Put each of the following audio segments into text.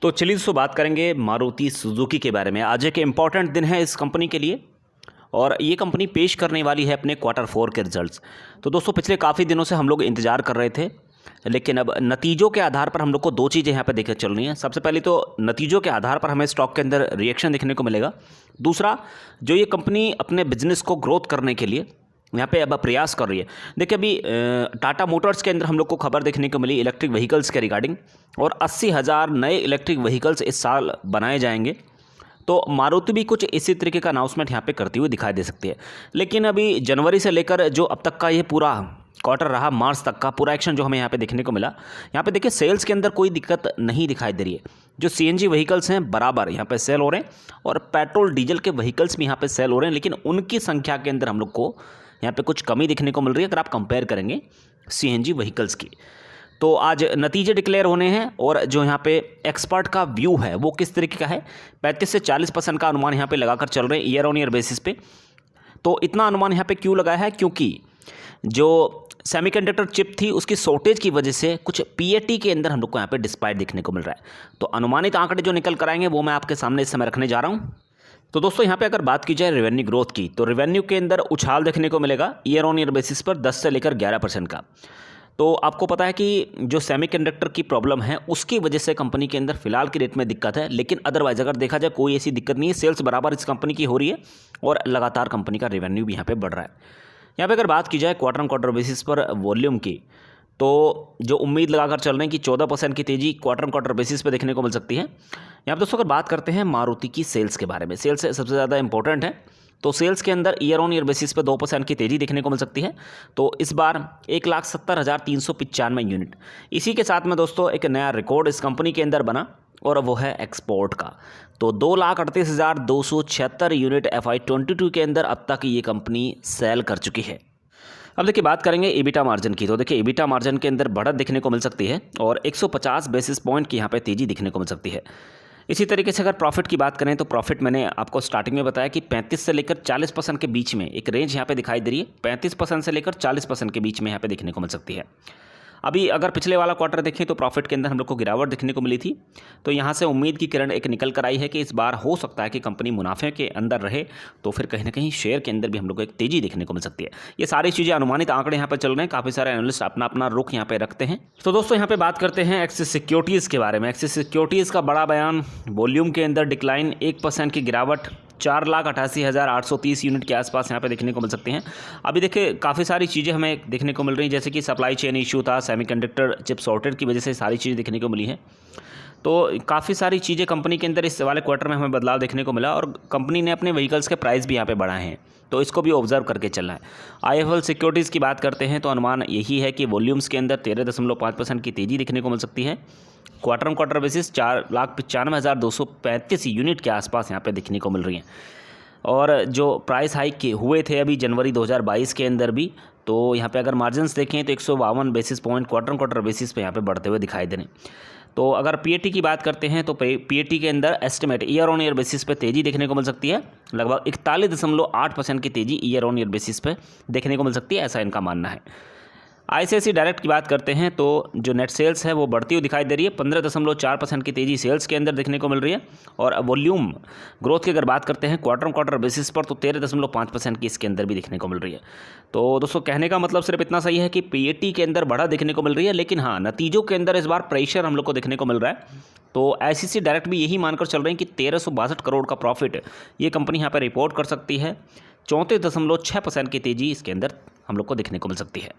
तो चलिए दोस्तों बात करेंगे मारुति सुजुकी के बारे में। आज एक इम्पॉर्टेंट दिन है इस कंपनी के लिए और ये कंपनी पेश करने वाली है अपने क्वार्टर 4 के रिजल्ट्स। तो दोस्तों पिछले काफ़ी दिनों से हम लोग इंतज़ार कर रहे थे, लेकिन अब नतीजों के आधार पर हम लोग को दो चीज़ें यहाँ पे देखकर चल रही हैं। सबसे पहले तो नतीजों के आधार पर हमें स्टॉक के अंदर रिएक्शन देखने को मिलेगा। दूसरा, जो ये कंपनी अपने बिजनेस को ग्रोथ करने के लिए यहाँ पे अब प्रयास कर रही है। देखिए अभी टाटा मोटर्स के अंदर हम लोग को खबर देखने को मिली इलेक्ट्रिक व्हीकल्स के रिगार्डिंग, और 80,000 नए इलेक्ट्रिक व्हीकल्स इस साल बनाए जाएंगे। तो मारुति भी कुछ इसी तरीके का अनाउंसमेंट यहाँ पे करती हुई दिखाई दे सकती है। लेकिन अभी जनवरी से लेकर जो अब तक का ये पूरा क्वार्टर रहा, मार्च तक का पूरा एक्शन जो हमें यहाँ पे देखने को मिला, यहाँ पे देखिए सेल्स के अंदर कोई दिक्कत नहीं दिखाई दे रही है। जो सीएनजी व्हीकल्स हैं बराबर यहाँ पे सेल हो रहे हैं और पेट्रोल डीजल के व्हीकल्स भी यहाँ पे सेल हो रहे हैं, लेकिन उनकी संख्या के अंदर हम लोग को यहाँ पे कुछ कमी दिखने को मिल रही है अगर आप कंपेयर करेंगे सीएनजी व्हीकल्स की। तो आज नतीजे डिक्लेयर होने हैं और जो यहाँ पे एक्सपर्ट का व्यू है वो किस तरीके का है, 35 से 40% का अनुमान यहाँ पे लगाकर चल रहे हैं ईयर ऑन ईयर बेसिस पे। तो इतना अनुमान यहाँ पे क्यों लगा है, क्योंकि जो सेमीकंडक्टर चिप थी उसकी शॉर्टेज की वजह से कुछ पीएटी के अंदर हम लोग को यहाँ पे डिस्पाइट देखने को मिल रहा है। तो अनुमानित आंकड़े जो निकल कर आएंगे वो मैं आपके सामने इस समय रखने जा रहा हूँ। तो दोस्तों यहाँ पे अगर बात की जाए रेवेन्यू ग्रोथ की, तो रेवेन्यू के अंदर उछाल देखने को मिलेगा ईयर ऑन ईयर बेसिस पर 10 से लेकर 11% का। तो आपको पता है कि जो सेमीकंडक्टर की प्रॉब्लम है उसकी वजह से कंपनी के अंदर फिलहाल की रेट में दिक्कत है, लेकिन अदरवाइज अगर देखा जाए कोई ऐसी दिक्कत नहीं है। सेल्स बराबर इस कंपनी की हो रही है और लगातार कंपनी का रेवेन्यू भी यहाँ पे बढ़ रहा है। यहाँ पे अगर बात की जाए क्वार्टर ऑन क्वार्टर बेसिस पर वॉल्यूम की, तो जो उम्मीद लगाकर चल रहे हैं कि 14% की तेज़ी क्वार्टर ऑन क्वार्टर बेसिस पे देखने को मिल सकती है। यहाँ पे दोस्तों अगर बात करते हैं मारुति की सेल्स के बारे में, सेल्स सबसे ज़्यादा इंपॉर्टेंट है। तो सेल्स के अंदर ईयर ऑन ईयर बेसिस पे 2% की तेज़ी देखने को मिल सकती है। तो इस बार 1,70,395 यूनिट। इसी के साथ में दोस्तों एक नया रिकॉर्ड इस कंपनी के अंदर बना और वो है एक्सपोर्ट का। तो 2,38,276 यूनिट FY22 के अंदर अब तक ये कंपनी सेल कर चुकी है। अब देखिए बात करेंगे EBITDA मार्जिन की, तो देखिए EBITDA मार्जिन के अंदर बढ़त देखने को मिल सकती है और 150 बेसिस पॉइंट की यहाँ पे तेज़ी दिखने को मिल सकती है। इसी तरीके से अगर प्रॉफिट की बात करें तो प्रॉफिट मैंने आपको स्टार्टिंग में बताया कि 35 से लेकर 40% के बीच में एक रेंज यहाँ पे दिखाई दे रही है। 35% से लेकर 40% के बीच में यहाँ पे देखने को मिल सकती है। अभी अगर पिछले वाला क्वार्टर देखें तो प्रॉफिट के अंदर हम लोग को गिरावट देखने को मिली थी। तो यहाँ से उम्मीद की किरण एक निकल कर आई है कि इस बार हो सकता है कि कंपनी मुनाफे के अंदर रहे, तो फिर कहीं ना कहीं शेयर के अंदर भी हम लोग को एक तेज़ी देखने को मिल सकती है। ये सारी चीज़ें अनुमानित आंकड़े यहाँ पर चल रहे हैं, काफ़ी सारे एनालिस्ट अपना अपना रुख यहाँ पे रखते हैं। तो दोस्तों यहाँ पे बात करते हैं एक्सिस सिक्योरिटीज़ के बारे में। एक्सिस सिक्योरिटीज़ का बड़ा बयान, वॉल्यूम के अंदर डिक्लाइन 1% की गिरावट, 4,88,830 यूनिट के आसपास यहाँ पे देखने को मिल सकते हैं। अभी देखिए काफ़ी सारी चीज़ें हमें देखने को मिल रही हैं, जैसे कि सप्लाई चेन इशू था, सेमीकंडक्टर चिप शॉर्टेज की वजह से सारी चीज़ें देखने को मिली हैं। तो काफ़ी सारी चीज़ें कंपनी के अंदर इस वाले क्वार्टर में हमें बदलाव देखने को मिला और कंपनी ने अपने व्हीकल्स के प्राइस भी यहाँ पे बढ़ाए हैं, तो इसको भी ऑब्जर्व करके चलना है। IIFL सिक्योरिटीज़ की बात करते हैं तो अनुमान यही है कि वॉल्यूम्स के अंदर 13.5% की तेज़ी देखने को मिल सकती है। Quarter on quarter basis 4,95,235 unit के आसपास यहाँ पे देखने को मिल रही हैं। और जो प्राइस हाइक हुए थे अभी जनवरी 2022 के अंदर भी, तो यहाँ पे अगर मार्जिन्स देखें तो 152 basis point quarter on quarter basis पे यहाँ पे बढ़ते हुए दिखाई दे रहे हैं। तो अगर पीएटी की बात करते हैं तो पीएटी के अंदर estimate year on year basis पे तेज़ी देखने को मिल सकती है। लगभग 41.8% की तेज़ी ईयर ऑन ईयर बेसिस पे देखने को मिल सकती है, ऐसा इनका मानना है। ICICI डायरेक्ट की बात करते हैं तो जो नेट सेल्स है वो बढ़ती हुई दिखाई दे रही है। 15.4% की तेज़ी सेल्स के अंदर देखने को मिल रही है। और वॉल्यूम ग्रोथ की अगर बात करते हैं क्वार्टर ऑन क्वार्टर बेसिस पर तो 13.5% की इसके अंदर भी देखने को मिल रही है। तो दोस्तों कहने का मतलब सिर्फ इतना सही है कि पीएटी के अंदर बढ़ा देखने को मिल रही है, लेकिन हाँ नतीजों के अंदर इस बार प्रेशर हम लोग को देखने को मिल रहा है। तो ICICI डायरेक्ट भी यही मानकर चल रहे हैं कि 1362 करोड़ का प्रॉफिट ये कंपनी यहाँ पर रिपोर्ट कर सकती है। 34.6% की तेज़ी इसके अंदर हम लोग को देखने को मिल सकती है।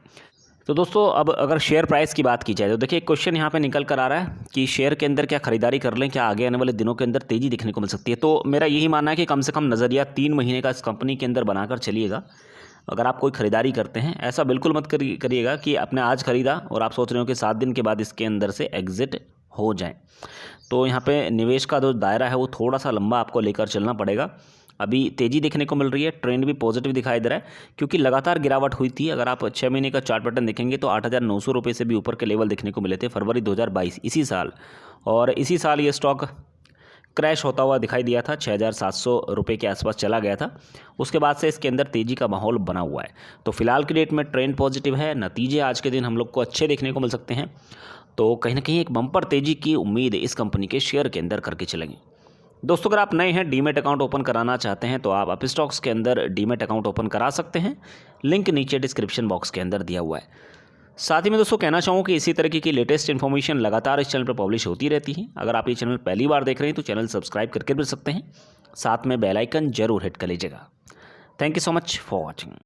तो दोस्तों अब अगर शेयर प्राइस की बात की जाए तो देखिए क्वेश्चन यहाँ पे निकल कर आ रहा है कि शेयर के अंदर क्या खरीदारी कर लें, क्या आगे आने वाले दिनों के अंदर तेज़ी देखने को मिल सकती है। तो मेरा यही मानना है कि कम से कम नज़रिया 3 महीने का इस कंपनी के अंदर बनाकर चलिएगा। अगर आप कोई ख़रीदारी करते हैं, ऐसा बिल्कुल मत करिएगा कि आपने आज ख़रीदा और आप सोच रहे हो कि 7 दिन के बाद इसके अंदर से एग्ज़िट हो जाए। तो यहाँ पे निवेश का जो दायरा है वो थोड़ा सा लंबा आपको लेकर चलना पड़ेगा। अभी तेज़ी देखने को मिल रही है, ट्रेंड भी पॉजिटिव दिखाई दे रहा है क्योंकि लगातार गिरावट हुई थी। अगर आप 6 महीने का चार्ट पैटर्न देखेंगे तो 8,900 रुपये से भी ऊपर के लेवल देखने को मिले थे फरवरी 2022 इसी साल, और इसी साल ये स्टॉक क्रैश होता हुआ दिखाई दिया था, 6,700 रुपये के आसपास चला गया था। उसके बाद से इसके अंदर तेज़ी का माहौल बना हुआ है। तो फिलहाल की डेट में ट्रेंड पॉजिटिव है, नतीजे आज के दिन हम लोग को अच्छे देखने को मिल सकते हैं। तो कहीं ना कहीं एक बम्पर तेज़ी की उम्मीद इस कंपनी के शेयर के अंदर करके चलेंगे। दोस्तों, अगर आप नए हैं, डीमेट अकाउंट ओपन कराना चाहते हैं तो आप अपस्टॉक्स के अंदर डीमेट अकाउंट ओपन करा सकते हैं। लिंक नीचे डिस्क्रिप्शन बॉक्स के अंदर दिया हुआ है। साथ ही में दोस्तों कहना चाहूँ कि इसी तरीके की लेटेस्ट इन्फॉर्मेशन लगातार इस चैनल पर पब्लिश होती रहती है। अगर आप ये चैनल पहली बार देख रहे हैं तो चैनल सब्सक्राइब करके मिल सकते हैं, साथ में बेल आइकन जरूर हिट कर लीजिएगा। Thank you so much for watching.